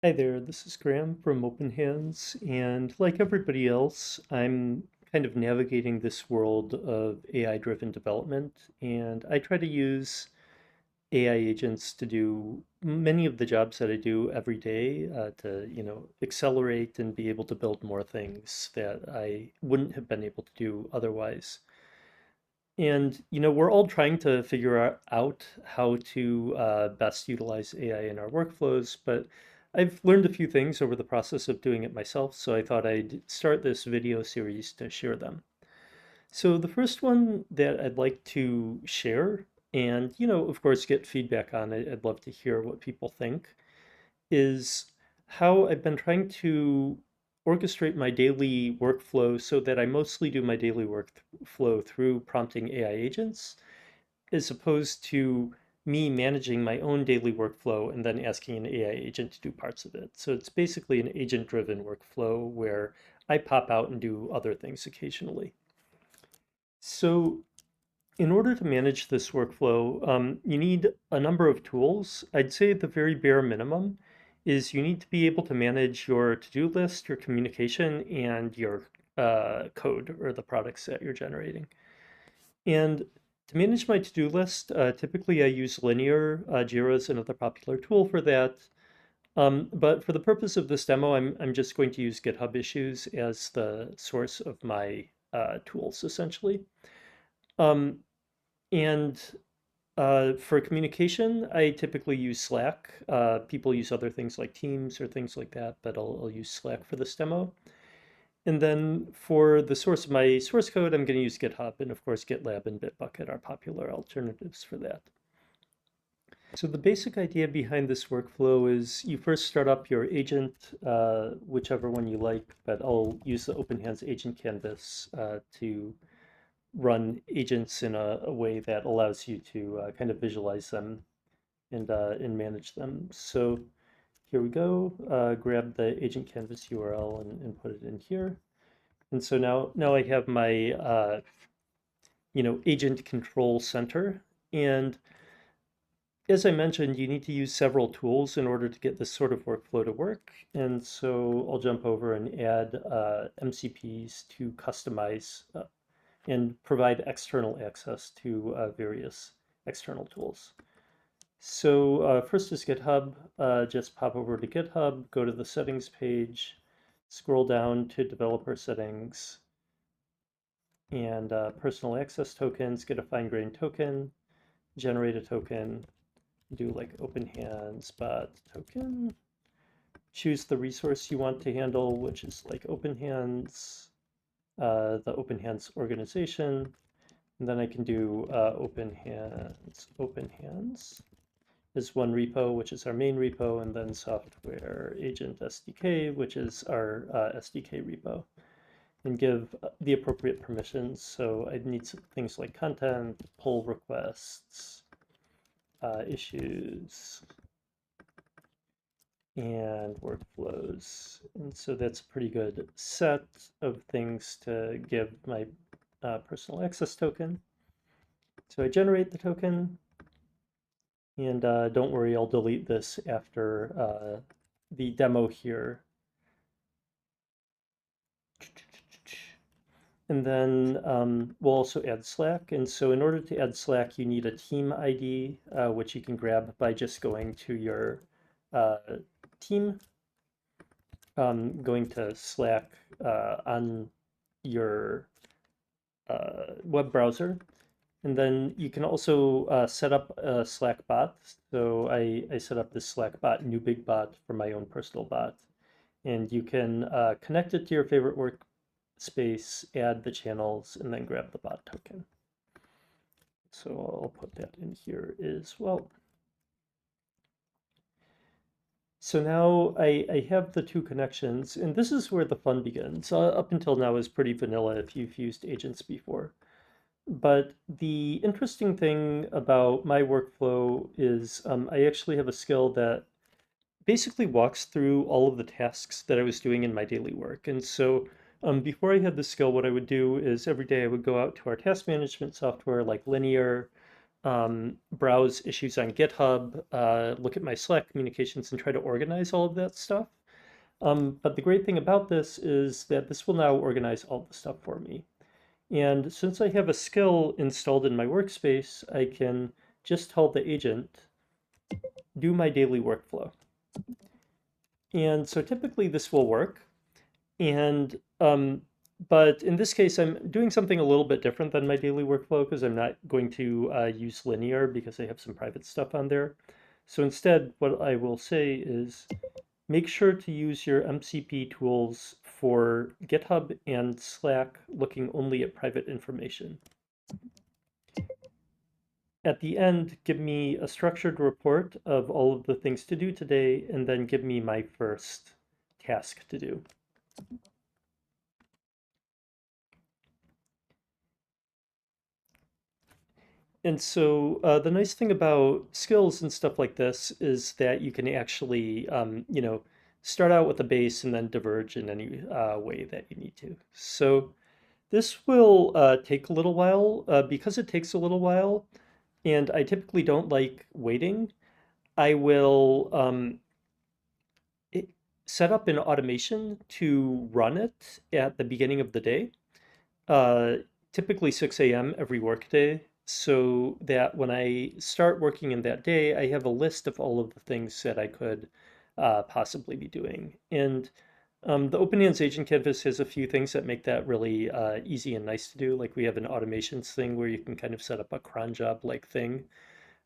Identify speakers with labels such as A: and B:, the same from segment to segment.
A: Hi there, this is Graham from Open Hands, and like everybody else, I'm kind of navigating this world of AI-driven development, and I try to use AI agents to do many of the jobs that I do every day, to accelerate and be able to build more things that I wouldn't have been able to do otherwise. And we're all trying to figure out how to best utilize AI in our workflows, but I've learned a few things over the process of doing it myself, so I thought I'd start this video series to share them. So the first one that I'd like to share, and of course, get feedback on it, I'd love to hear what people think, is how I've been trying to orchestrate my daily workflow so that I mostly do my daily workflow through prompting AI agents, as opposed to me managing my own daily workflow and then asking an AI agent to do parts of it. So it's basically an agent-driven workflow where I pop out and do other things occasionally. So in order to manage this workflow, you need a number of tools. I'd say at the very bare minimum is you need to be able to manage your to-do list, your communication, and your code or the products that you're generating. And to manage my to-do list, typically I use Linear. Jira is another popular tool for that. But for the purpose of this demo, I'm just going to use GitHub issues as the source of my tools, essentially. Um, and for communication, I typically use Slack. People use other things like Teams or things like that, but I'll use Slack for this demo. And then for the source of my source code, I'm going to use GitHub. And of course, GitLab and Bitbucket are popular alternatives for that. So the basic idea behind this workflow is you first start up your agent, whichever one you like, but I'll use the OpenHands agent canvas to run agents in a way that allows you to kind of visualize them and manage them. So here we go. Grab the agent canvas URL and put it in here. And so now I have my agent control center. And as I mentioned, you need to use several tools in order to get this sort of workflow to work. And so I'll jump over and add MCPs to customize and provide external access to various external tools. So first is GitHub. Just pop over to GitHub, go to the settings page, scroll down to developer settings, and personal access tokens, get a fine-grained token, generate a token, do like OpenHands bot token, choose the resource you want to handle, which is like OpenHands, the OpenHands organization, and then I can do OpenHands is one repo, which is our main repo, and then software agent SDK, which is our SDK repo, and give the appropriate permissions. So I need some things like content, pull requests, issues, and workflows. And so that's a pretty good set of things to give my personal access token. So I generate the token, and don't worry, I'll delete this after the demo here. And then we'll also add Slack. And so in order to add Slack, you need a team ID, which you can grab by just going to your uh, team, going to Slack on your web browser. And then you can also set up a Slack bot. So I set up this Slack bot, new big bot for my own personal bot. And you can connect it to your favorite workspace, add the channels, and then grab the bot token. So I'll put that in here as well. So now I have the two connections, and this is where the fun begins. Up until now is pretty vanilla if you've used agents before. But the interesting thing about my workflow is I actually have a skill that basically walks through all of the tasks that I was doing in my daily work. And so before I had this skill, what I would do is every day I would go out to our task management software like Linear, browse issues on GitHub, look at my Slack communications, and try to organize all of that stuff. But the great thing about this is that this will now organize all the stuff for me. And since I have a skill installed in my workspace, I can just tell the agent, do my daily workflow. And so typically this will work. And but in this case, I'm doing something a little bit different than my daily workflow because I'm not going to use linear because I have some private stuff on there. So instead, what I will say is make sure to use your MCP tools for GitHub and Slack looking only at private information. At the end, give me a structured report of all of the things to do today, and then give me my first task to do. And so the nice thing about skills and stuff like this is that you can actually, start out with a base and then diverge in any way that you need to. So this will take a little while. Because it takes a little while, and I typically don't like waiting, I will it, set up an automation to run it at the beginning of the day, uh, typically 6 a.m. every workday, so that when I start working in that day, I have a list of all of the things that I could possibly be doing. And the OpenHands Agent Canvas has a few things that make that really easy and nice to do. Like we have an automations thing where you can kind of set up a cron job-like thing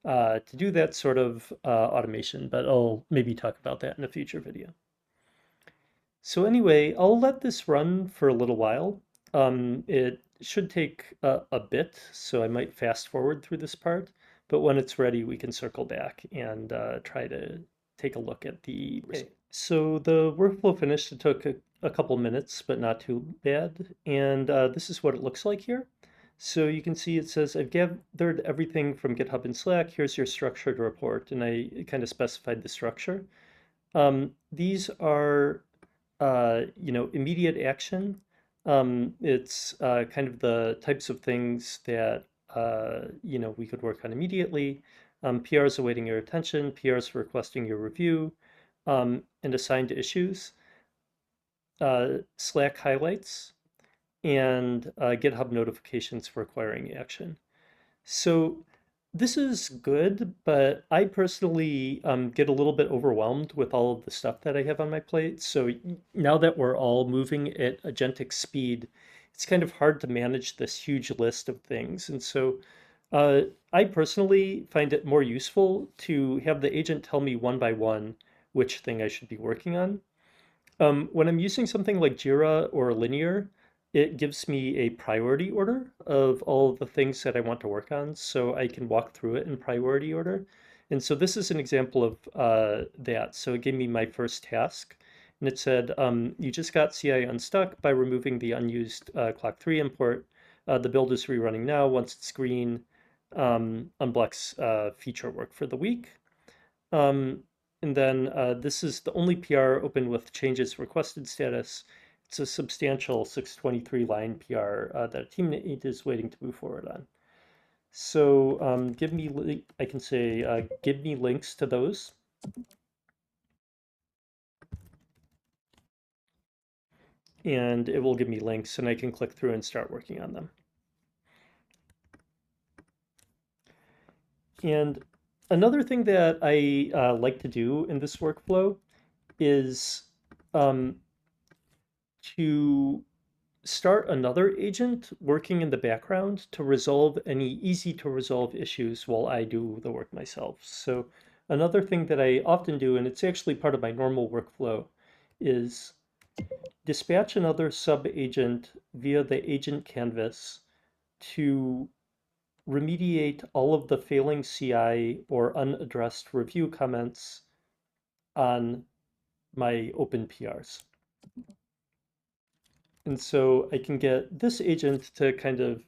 A: to do that sort of automation, but I'll maybe talk about that in a future video. So anyway, I'll let this run for a little while. It should take a bit, so I might fast forward through this part, but when it's ready, we can circle back and try to take a look at the result. Okay, so the workflow finished. It took a couple minutes, but not too bad. And this is what it looks like here. So you can see it says, I've gathered everything from GitHub and Slack. Here's your structured report. And I kind of specified the structure. These are immediate action. It's kind of the types of things that we could work on immediately. PRs awaiting your attention, PRs requesting your review, and assigned issues, Slack highlights, and GitHub notifications for requiring action. So this is good, but I personally get a little bit overwhelmed with all of the stuff that I have on my plate. So now that we're all moving at agentic speed, it's kind of hard to manage this huge list of things. And so uh, I personally find it more useful to have the agent tell me one by one which thing I should be working on. When I'm using something like Jira or Linear, it gives me a priority order of all of the things that I want to work on, so I can walk through it in priority order. And so this is an example of that. So it gave me my first task, and it said, you just got CI unstuck by removing the unused clock 3 import. The build is rerunning now. Once it's green, unblocks feature work for the week. Um, and then this is the only PR open with changes requested status. It's a substantial 623 line PR that a teammate is waiting to move forward on. So I can say, give me links to those. And it will give me links and I can click through and start working on them. And another thing that I like to do in this workflow is to start another agent working in the background to resolve any easy to resolve issues while I do the work myself. So another thing that I often do, and it's actually part of my normal workflow, is dispatch another sub agent via the agent canvas to remediate all of the failing CI or unaddressed review comments on my open PRs. And so I can get this agent to kind of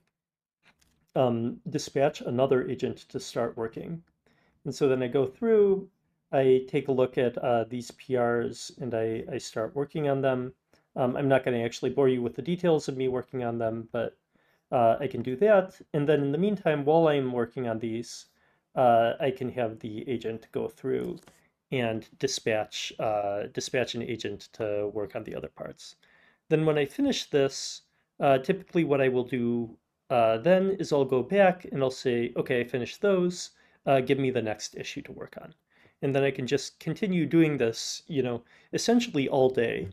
A: dispatch another agent to start working. And so then I go through, I take a look at these PRs and I start working on them. I'm not going to actually bore you with the details of me working on them, but I can do that. And then in the meantime, while I'm working on these, I can have the agent go through and dispatch an agent to work on the other parts. Then when I finish this, typically what I will do then is I'll go back and I'll say, okay, I finished those. Give me the next issue to work on. And then I can just continue doing this, essentially all day,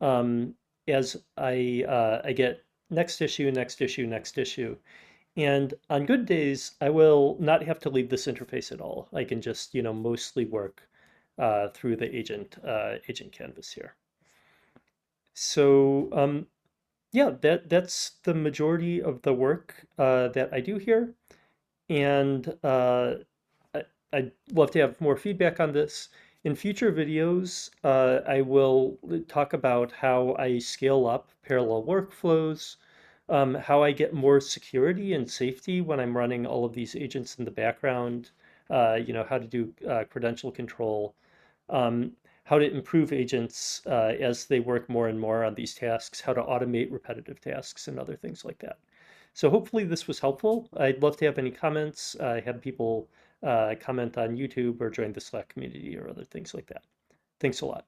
A: um, as I get next issue, next issue, next issue. And on good days, I will not have to leave this interface at all. I can just, mostly work through the agent canvas here. So yeah, that's the majority of the work that I do here. And I'd love to have more feedback on this. In future videos, I will talk about how I scale up parallel workflows, how I get more security and safety when I'm running all of these agents in the background, how to do credential control, um, how to improve agents as they work more and more on these tasks, how to automate repetitive tasks, and other things like that. So hopefully this was helpful. I'd love to have any comments, have people comment on YouTube or join the Slack community or other things like that. Thanks a lot.